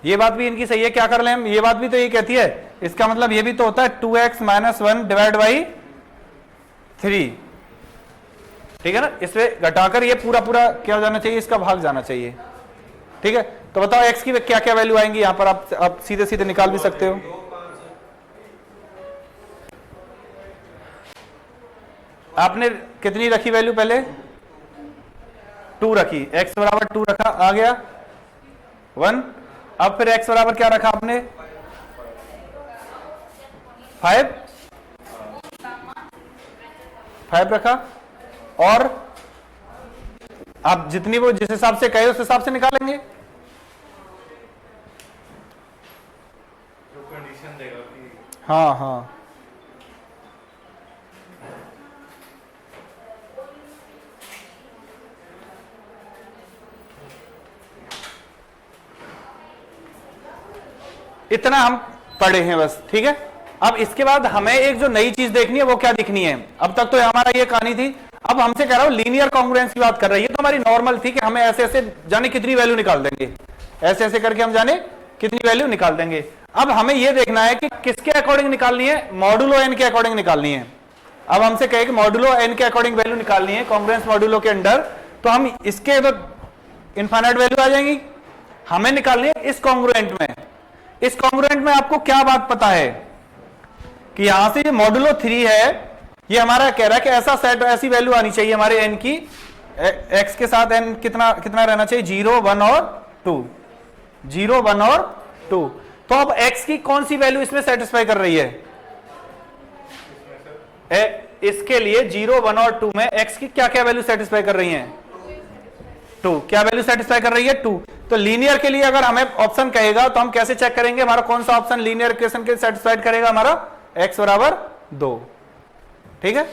ये बात भी इनकी सही है, क्या कर ले हम? ये बात भी तो ये कहती है, इसका मतलब ये भी तो होता है 2x - 1 डिवाइड बाई 3, ठीक है ना? इसमें घटाकर ये पूरा पूरा क्या हो जाना चाहिए? इसका भाग जाना चाहिए, ठीक है? तो बताओ x की क्या क्या वैल्यू आएंगी यहां पर? आप सीधे सीधे निकाल भी सकते हो। आपने कितनी रखी वैल्यू? पहले 2 रखी, x बराबर 2 रखा, आ गया 1। अब फिर x बराबर क्या रखा आपने? 5 रखा, और आप जितनी वो जिस हिसाब से कहे उस हिसाब से निकालेंगे।
जो कंडीशन देगा कि
हाँ हाँ, इतना हम पढ़े हैं बस, ठीक है? अब इसके बाद हमें एक जो नई चीज देखनी है वो क्या दिखनी है? अब तक तो हमारा ये कहानी थी, अब हमसे कह रहा हूं लीनियर कॉन्ग्रुएंस की बात कर रही है। तो हमारी नॉर्मल थी कि हमें ऐसे ऐसे जाने कितनी वैल्यू निकाल देंगे, ऐसे ऐसे करके हम जाने कितनी वैल्यू निकाल देंगे। अब हमें यह देखना है कि किसके अकॉर्डिंग निकालनी है? मॉडुलो एन के अकॉर्डिंग निकालनी है। अब हमसे कहे कि मॉडुलो एन के अकॉर्डिंग वैल्यू निकालनी है कॉन्ग्रुएंस मॉडुलो के अंडर, तो हम इसके तो इनफाइनाइट वैल्यू आ जाएंगी, हमें निकालनी है इस कॉन्ग्रुएंट में। इस कॉन्ग्रुएंट में आपको क्या बात पता है कि यहां से ये मॉडुलो 3 है, ये हमारा कह रहा है कि ऐसा सेट, ऐसी वैल्यू आनी चाहिए हमारे n की, x के साथ n कितना कितना रहना चाहिए? 0, 1 और 2, 0, 1 और 2। तो अब x की कौन सी वैल्यू इसमें सेटिस्फाई कर रही है? इसके लिए 0, 1 और 2 में x की क्या क्या वैल्यू सेटिस्फाई कर रही है? 2। क्या वैल्यू सेटिस्फाई कर रही है? 2। तो लीनियर के लिए अगर हमें ऑप्शन कहेगा तो हम कैसे चेक करेंगे हमारा कौन सा ऑप्शन लीनियर इक्वेशन के सेटिस्फाइड करेगा? हमारा x बराबर 2, ठीक है?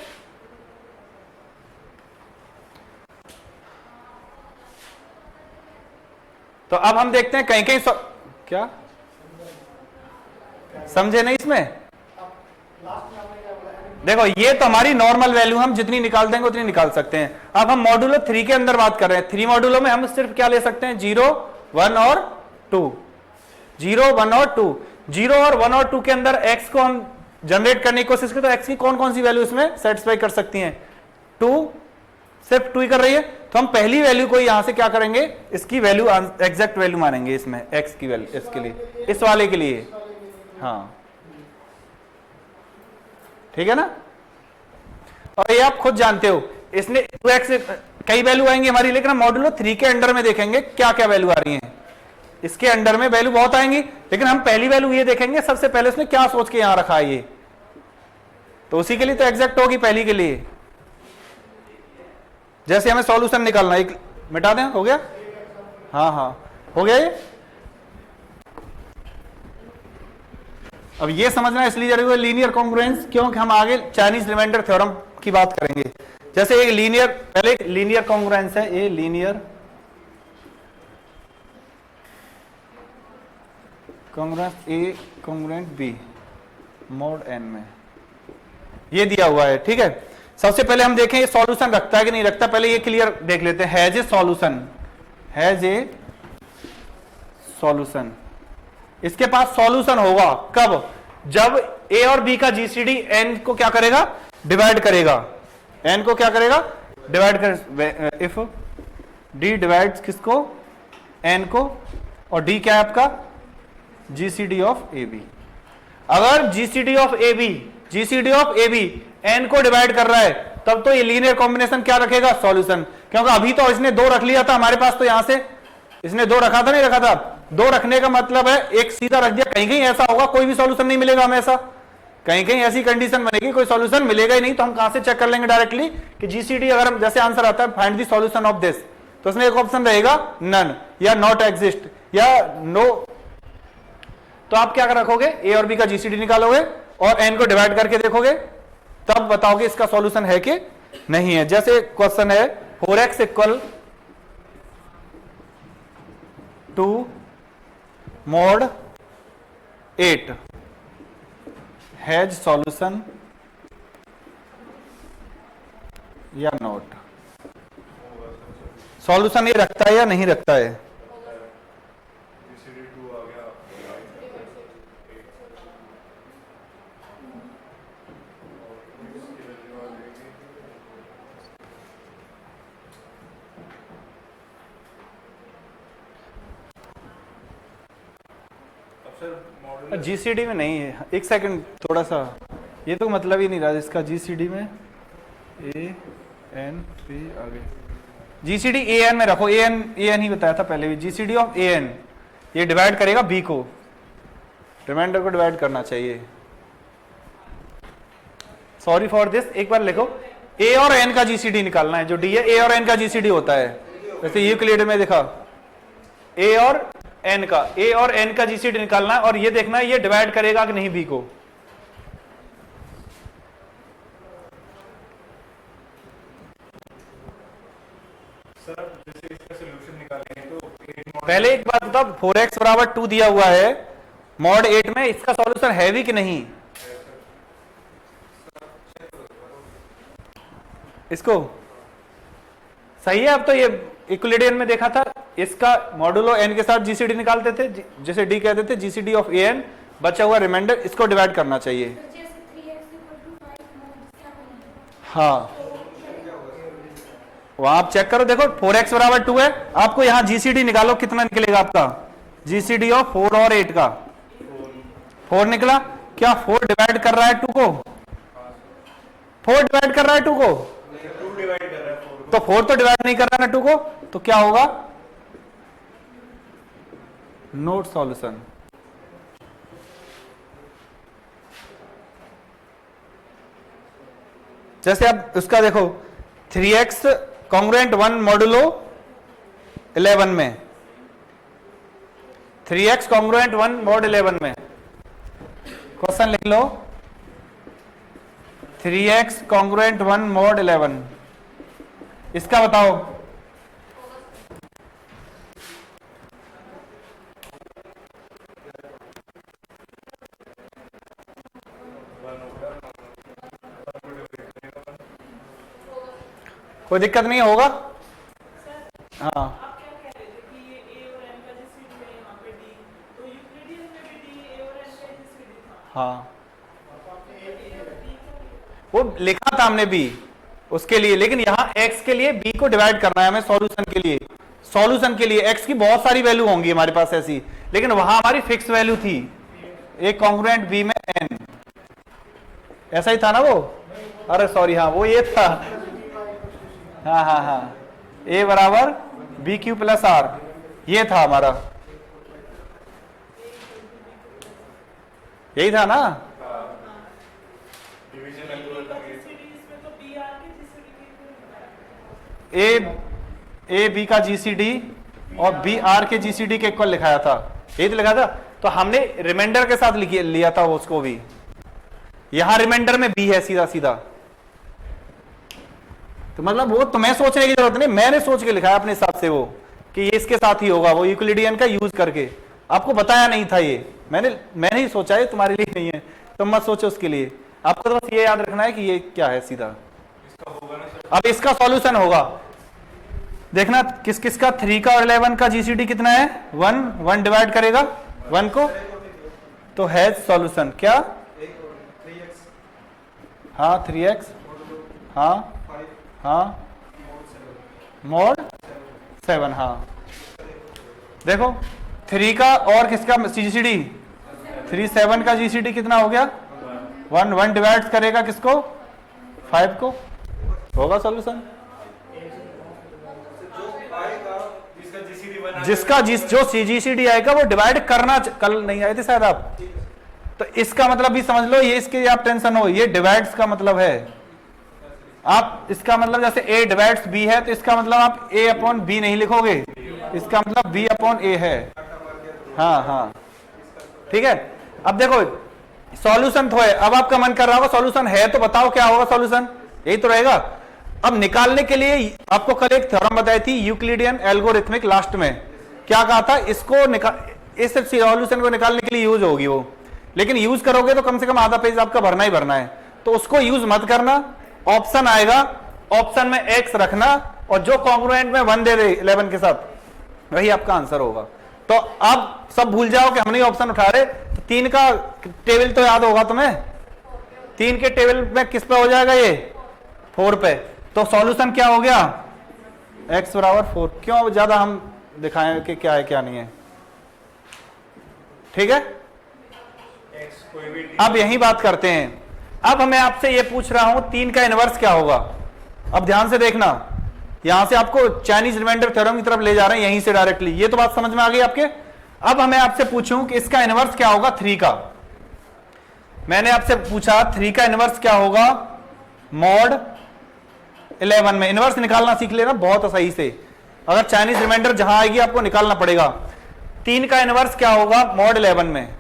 तो अब हम देखते हैं कहीं कहीं क्या समझे नहीं इसमें? देखो ये तो हमारी नॉर्मल वैल्यू, हम जितनी निकाल देंगे उतनी निकाल सकते हैं। अब हम मॉडुलो 3 के अंदर बात कर रहे हैं। 3 मॉडुलो में हम सिर्फ क्या ले सकते हैं? 0, 1 और 2, 0, 1 और 2। 0 और 1 और 2 के अंदर x को हम जनरेट करने की कोशिश करें तो x की कौन कौन सी वैल्यू इसमें सेटिस्फाई कर सकती हैं? 2, सिर्फ 2 ही कर रही है, तो हम पहली वैल्यू को यहां से क्या करेंगे? इसकी वैल्यू एग्जैक्ट वैल्यू मानेंगे इसमें, x की वैल्यू, इसके लिए, इस वाले के लिए, हाँ ठीक है ना? और ये आप खुद जानते हो, इसने 2x कई वैल्यू आएंगी हमारी, लेकिन हम मॉडुलो 3 के अंडर में देखेंगे क्या क्या वैल्यू आ रही हैं। इसके अंडर में वैल्यू बहुत आएंगी, लेकिन हम पहली वैल्यू ये देखेंगे सबसे पहले उसने क्या सोच के यहां रखा है ये, तो उसी के लिए तो एग्जैक्ट होगी पहली के लिए, जैसे हमें सॉल्यूशन निकालना, एक मिटा दें, हो गया? हाँ हाँ हो गया ये। अब ये समझना इसलिए जरूरी है लीनियर कॉन्ग्रुएंस, क्योंकि हम आगे चाइनीज रिमाइंडर थ्योरम की बात करेंगे। जैसे एक लीनियर, पहले लीनियर कॉन्ग्रुएंस है, A linear congruence A congruent B mod N में, ये दिया हुआ है, ठीक है। सबसे पहले हम देखें ये सॉल्यूशन रखता है कि नहीं रखता, पहले ये क्लियर देख लेते हैं। Has a solution, has a solution, इसके पास सॉल्यूशन होगा कब? जब ए और बी का जीसीडी एन को क्या करेगा? डिवाइड करेगा। एन को क्या करेगा? डिवाइड कर, इफ डी डिवाइड्स किसको? एन को, और डी क्या है आपका? GCD of A B. अगर GCD of A B, GCD of A B N को डिवाइड कर रहा है, तब तो ये लीनियर कॉम्बिनेशन क्या रखेगा? सॉल्यूशन। क्योंकि अभी तो इसने दो रख लिया था हमारे पास, तो यहां से इसने दो रखा था, नहीं रखा था? दो रखने का मतलब है एक सीधा रख दिया, कहीं कहीं ऐसा होगा कोई भी सॉल्यूशन नहीं मिलेगा हमें, ऐसा कहीं कहीं ऐसी कंडीशन बनेगी कोई सॉल्यूशन मिलेगा ही नहीं, तो हम कहां से चेक कर लेंगे डायरेक्टली कि जीसीडी, अगर हम जैसे आंसर आता है find the solution of this, तो इसमें एक ऑप्शन रहेगा नन, या नॉट एग्जिस्ट, या नो। तो आप क्या रखोगे? ए और बी का जीसीडी निकालोगे और एन को डिवाइड करके देखोगे, तब बताओगे इसका सॉल्यूशन है कि नहीं है। जैसे क्वेश्चन है 4x equal to mod 8 has solution या नॉट। सॉल्यूशन ये रखता है या नहीं रखता है? जीसीडी में नहीं है, एक सेकंड थोड़ा सा, ये तो मतलब ही नहीं रहा इसका। जीसीडी में ए एन पी आगे, जीसीडी ए एन में रखो, ए एन ही बताया था पहले भी। जीसीडी ऑफ ए एन ये डिवाइड करेगा बी को, रिमाइंडर को डिवाइड करना चाहिए। सॉरी फॉर दिस, एक बार लिखो, ए और एन का जीसीडी निकालना है, जो डी है ए और एन का जीसीडी होता है। जैसे यूक्लिड में देखा ए और एन का, ए और एन का जीसीडी निकालना है, और ये देखना है ये डिवाइड करेगा कि नहीं बी को।
सर जैसे इसका सॉल्यूशन निकालेंगे तो
पहले एक बात बताओ, 4x बराबर 2 दिया हुआ है मॉड 8 में, इसका सॉल्यूशन है भी कि नहीं? इसको सही है। अब तो ये इक्विलिब्रियम में देखा था, इसका मॉडुलो एन के साथ जीसीडी निकालते थे, जैसे डी कहते थे, जीसीडी ऑफ ए एन, बचा हुआ रिमाइंडर इसको डिवाइड करना चाहिए। हाँ वहां आप चेक करो, देखो 4x बराबर 2 है, आपको यहां जीसीडी निकालो, कितना निकलेगा आपका? जीसीडी ऑफ 4 और 8 का 4 निकला। क्या 4 डिवाइड कर रहा है 2 को? 4 डिवाइड कर रहा है 2 को?
2 डिवाइड कर रहा है 4
तो 4 तो डिवाइड नहीं कर रहा है ना 2 को, तो क्या होगा? Note solution. जैसे अब उसका देखो 3x कॉन्ग्रुएंट 1 मॉडुलो 11 में, 3x कॉन्ग्रुएंट 1 मॉड 11 में, क्वेश्चन लिख लो 3x कॉन्ग्रुएंट 1 मॉड 11, इसका बताओ। कोई दिक्कत नहीं होगा? हाँ हाँ वो लिखा था हमने बी उसके लिए, लेकिन यहाँ x के लिए b को डिवाइड करना है हमें सॉल्यूशन के लिए। सॉल्यूशन के लिए x की बहुत सारी वैल्यू होंगी हमारे पास ऐसी, लेकिन वहां हमारी फिक्स वैल्यू थी एक कॉन्ग्रुएंट b में n, ऐसा ही था ना वो? अरे सॉरी, हाँ वो ये था, हाँ हाँ हाँ, a बराबर बी क्यू प्लस आर, ये था हमारा, यही था ना? ए बी का जीसीडी और बी आर के जीसीडी के इक्वल लिखाया था, यही तो लिखा था। तो हमने रिमाइंडर के साथ लिया था उसको भी, यहां रिमाइंडर में बी है सीधा सीधा। तो मतलब वो तुम्हें सोचने की जरूरत नहीं, मैंने सोच के लिखा है अपने हिसाब से वो कि ये इसके साथ ही होगा, वो यूक्लिडियन का यूज करके। आपको बताया नहीं था ये, मैंने ही सोचा है, तुम्हारे लिए नहीं है, तुम मत सोचो उसके लिए। आपको तो बस ये याद रखना है कि ये क्या है सीधा।
इसका होगा ना सर?
अब इसका सॉल्यूशन होगा, देखना किस किस का 3 का और 11 का जीसीडी कितना है, 1 डिवाइड करेगा 1 को, तो है सॉल्यूशन क्या, हाँ 3x, हाँ हाँ मॉड 7, हाँ देखो 3 का और किसका जीसीडी 3 7 का जीसीडी कितना हो गया 1 डिवाइड करेगा किसको 5 को, होगा सॉल्यूशन। जिसका जो जीसीडी आएगा वो डिवाइड करना, कल नहीं आए थे शायद आप, तो इसका मतलब भी समझ लो, ये इसके आप टेंशन हो, ये डिवाइड्स का मतलब है। आप इसका मतलब जैसे a डिवाइड्स b है, तो इसका मतलब आप a अपॉन b नहीं लिखोगे, इसका मतलब b अपॉन a है। हाँ हाँ ठीक है। अब देखो सॉल्यूशन तो है, अब आपका मन कर रहा होगा सॉल्यूशन है तो बताओ क्या होगा सॉल्यूशन, यही तो रहेगा। अब निकालने के लिए आपको कल एक थ्योरम बताई थी यूक्लिडियन एल्गोरिथमिक, लास्ट में क्या कहा था, इसको इस सॉल्यूशन को निकालने के लिए यूज होगी वो, लेकिन यूज करोगे तो कम से कम आधा पेज आपका भरना ही भरना है, तो उसको यूज मत करना। ऑप्शन आएगा, ऑप्शन में x रखना और जो कॉन्ग्रुएंट में 1 दे दे 11 के साथ, वही आपका आंसर होगा। तो अब सब भूल जाओ कि हमने ऑप्शन उठा रहे। तो 3 का टेबल तो याद होगा तुम्हें, 3 के टेबल में किस पे हो जाएगा ये 4 पे, तो सॉल्यूशन क्या हो गया x बराबर 4। क्यों ज्यादा हम दिखाएं कि क्या है क्या नहीं है, ठीक है। अब यही बात करते हैं। अब मैं आपसे ये पूछ रहा हूं 3 का इनवर्स क्या होगा। अब ध्यान से देखना, यहां से आपको चाइनीज रिमाइंडर थ्योरम की तरफ ले जा रहे हैं, यहीं से डायरेक्टली, ये तो बात समझ में आ गई आपके। अब हमें आपसे पूछूं कि इसका इनवर्स क्या होगा 3 का। मैंने आपसे पूछा 3 का इनवर्स क्या होगा मॉड 11 में। इनवर्स निकालना सीख लेना बहुत सही से, अगर चाइनीज रिमाइंडर जहां आएगी आपको निकालना पड़ेगा। 3 का इनवर्स क्या होगा मॉड 11 में,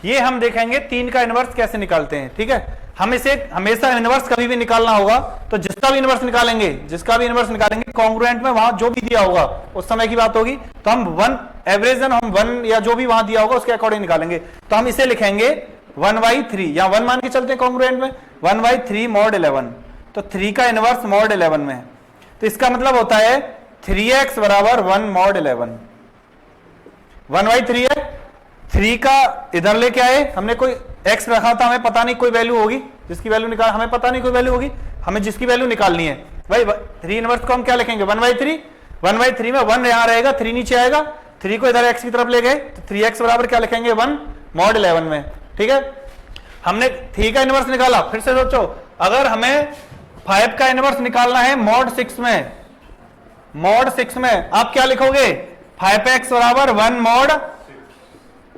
ये हम देखेंगे 3 का इनवर्स कैसे निकालते हैं, ठीक है। हम इसे हमेशा इनवर्स कभी भी निकालना होगा तो जिसका भी इनवर्स निकालेंगे, कॉन्ग्रुएंट में वहां जो भी दिया होगा उस समय की बात होगी, तो हम 1 एवरेजन हम 1 या जो भी वहां दिया होगा उसके अकॉर्डिंग निकालेंगे। तो हम इसे लिखेंगे 1/3 या 1 मान के चलते हैं कॉन्ग्रुएंट में, 1/3 मॉड 11। तो 3 का इनवर्स मॉड 11 में, तो इसका मतलब होता है 3x बराबर 1 मॉड 11। 1/3 है, 3 का इधर लेके आए, हमने कोई x रखा था, हमें पता नहीं कोई वैल्यू होगी जिसकी वैल्यू निकाल, हमें पता नहीं कोई वैल्यू होगी, हमें जिसकी वैल्यू निकालनी है भाई 3 इनवर्स को हम क्या लिखेंगे 1/3। 1/3 में 1 यहां रहेगा, 3 नीचे आएगा, 3 को इधर x की तरफ ले गए तो 3x बराबर क्या लिखेंगे 1 मॉड 11 में, ठीक है। हमने 3 का इनवर्स निकाला, फिर से सोचो अगर हमें 5 का इनवर्स निकालना है मॉड 6 में, मॉड 6 में आप क्या लिखोगे 5x बराबर 1 मॉड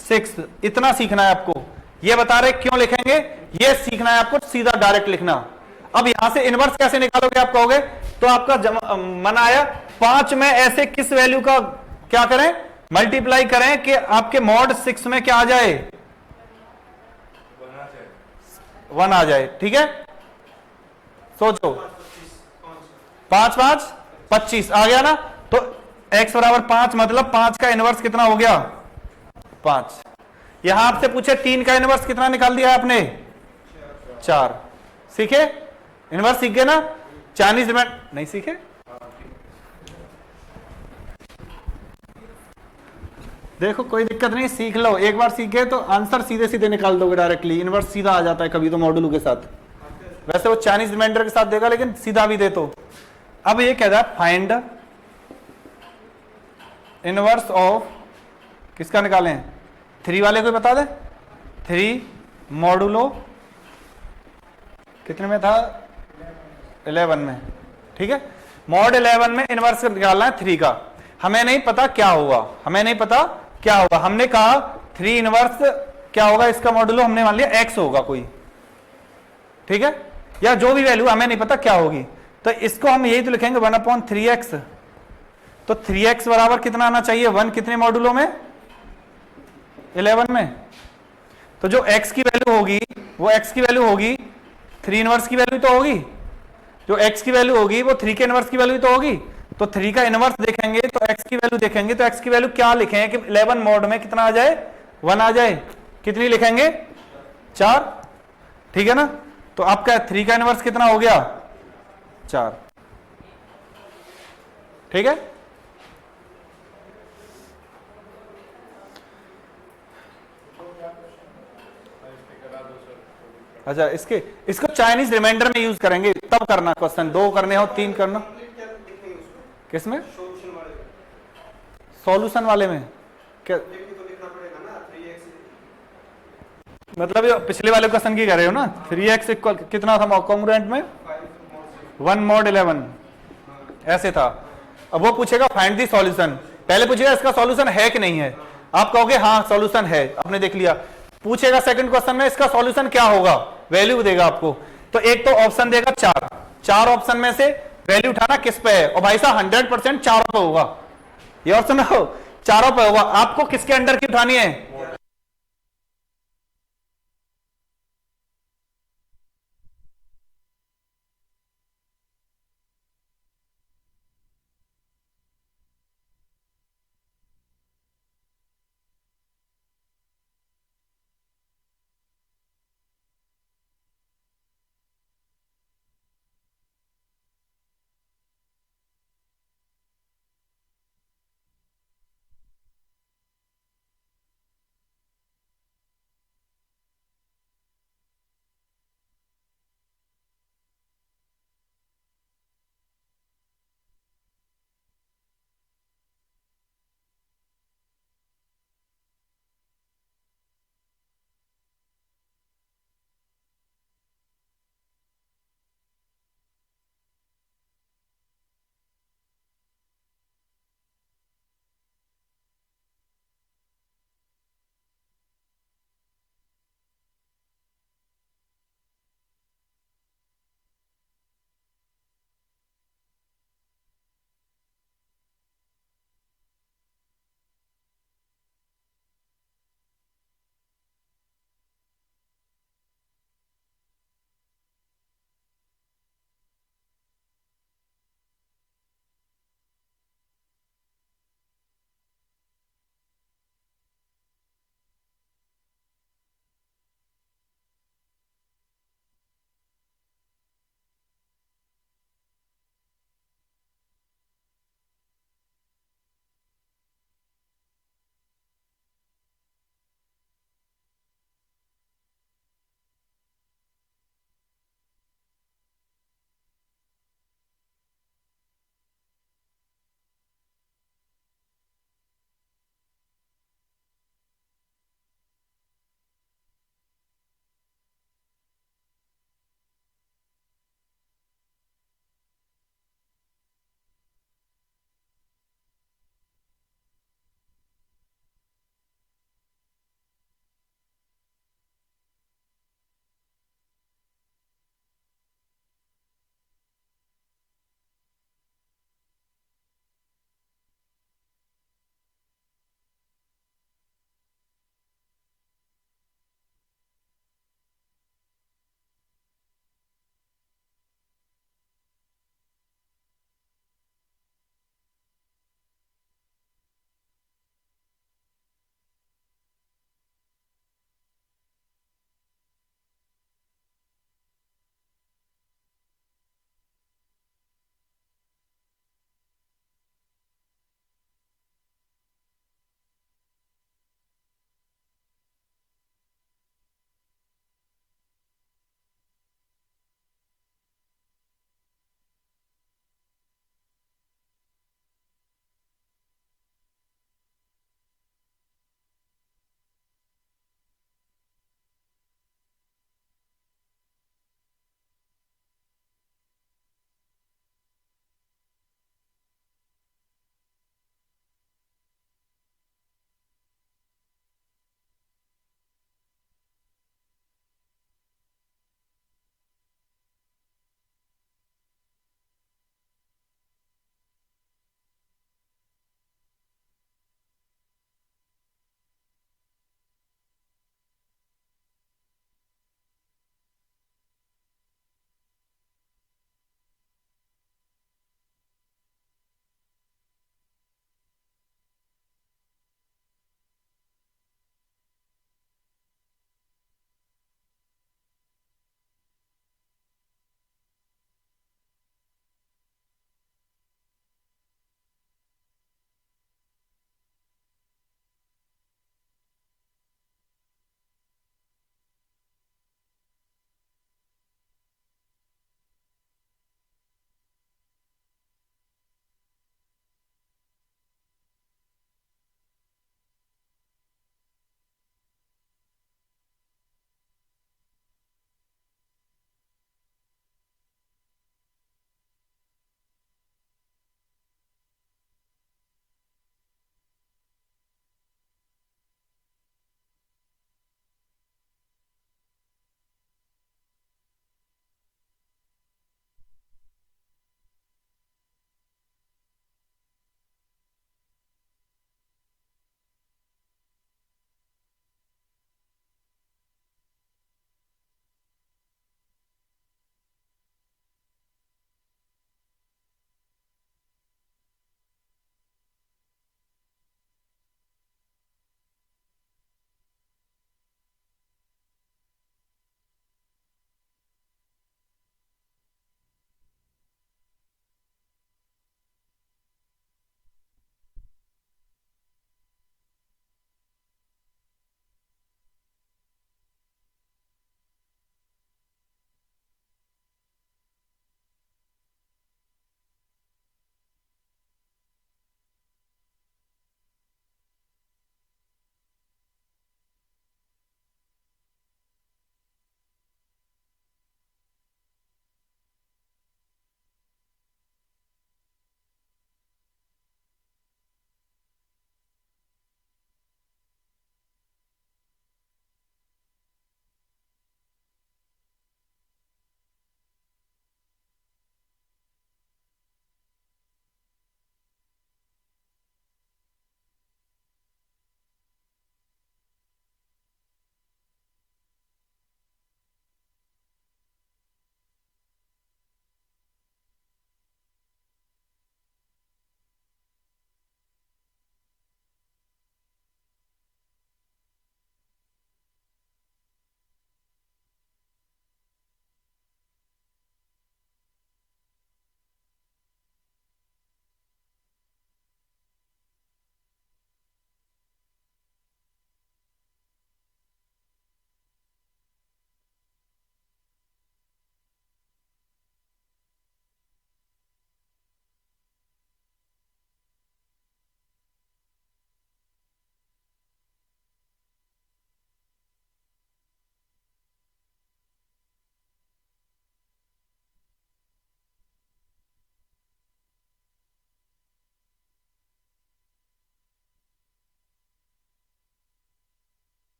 6। इतना सीखना है आपको, ये बता रहे क्यों लिखेंगे, ये सीखना है आपको, सीधा डायरेक्ट लिखना। अब यहां से इनवर्स कैसे निकालोगे आप कहोगे, तो आपका मन आया 5 में ऐसे किस वैल्यू का क्या करें मल्टीप्लाई करें कि आपके मॉड 6 में क्या आ जाए 1 आ जाए, ठीक है। सोचो 5 5 25 आ गया ना, तो x बराबर 5 मतलब 5 का इनवर्स कितना हो गया 5। यहां आपसे पूछे 3 का इनवर्स कितना निकाल दिया आपने 4। सीखे इनवर्स सीख गए ना, चाइनीज रिमाइंडर नहीं सीखे। देखो कोई दिक्कत नहीं, सीख लो, एक बार सीख गए तो आंसर सीधे सीधे निकाल दोगे डायरेक्टली, इनवर्स सीधा आ जाता है कभी तो मॉड्यूलो के साथ, वैसे वो चाइनीज रिमाइंडर के साथ देगा लेकिन सीधा भी दे। तो अब ये कह रहा है फाइंड इनवर्स ऑफ, किसका निकालें 3 वाले को बता दे, 3 मॉडुलो कितने में था 11 में, ठीक है। मॉड 11 में इनवर्स निकालना है 3 का, हमें नहीं पता क्या होगा, हमें नहीं पता क्या होगा। हमने कहा 3 इनवर्स क्या होगा इसका मॉडुलो, हमने मान लिया x होगा कोई, ठीक है। या जो भी वैल्यू हमें नहीं पता क्या होगी, तो इसको हम यही तो लिखेंगे 1/3x। तो 3x बराबर कितना आना चाहिए, 1 कितने मॉड्यूलों में, 11 में। तो जो x की वैल्यू होगी वो x की वैल्यू होगी 3 इनवर्स की वैल्यू तो होगी, जो x की वैल्यू होगी वो 3 के इनवर्स की वैल्यू तो होगी। तो 3 का इनवर्स देखेंगे तो x की वैल्यू देखेंगे तो x की वैल्यू क्या लिखें कि 11 मॉड में कितना आ जाए, 1 आ जाए। कितनी लिखेंगे, 4, ठीक है ना। तो आपका 3 का इनवर्स कितना हो गया, 4, ठीक है। अच्छा, इसको चाइनीज रिमाइंडर में यूज करेंगे, तब करना क्वेश्चन, 2 करने हो 3 करना। किसमें, सॉल्यूशन वाले में क्या मतलब, ये पिछले वाले क्वेश्चन की कर रहे हो ना, 3x इक्वल कितना था कॉन्ग्रुएंट में, 1 mod 11 ऐसे था। अब वो पूछेगा फाइंड दी सॉल्यूशन, पहले पूछेगा इसका सॉल्यूशन है कि नहीं है, आप कहोगे हाँ सॉल्यूशन है, आपने देख लिया। पूछेगा सेकंड क्वेश्चन में इसका सॉल्यूशन क्या होगा, वैल्यू देगा आपको। तो एक तो ऑप्शन देगा 4, 4 ऑप्शन में से वैल्यू उठाना किस पे है, और भाई साहब 100% चारों पे होगा, ये और सुनो, चारों पे होगा। आपको किसके अंडर की उठानी है,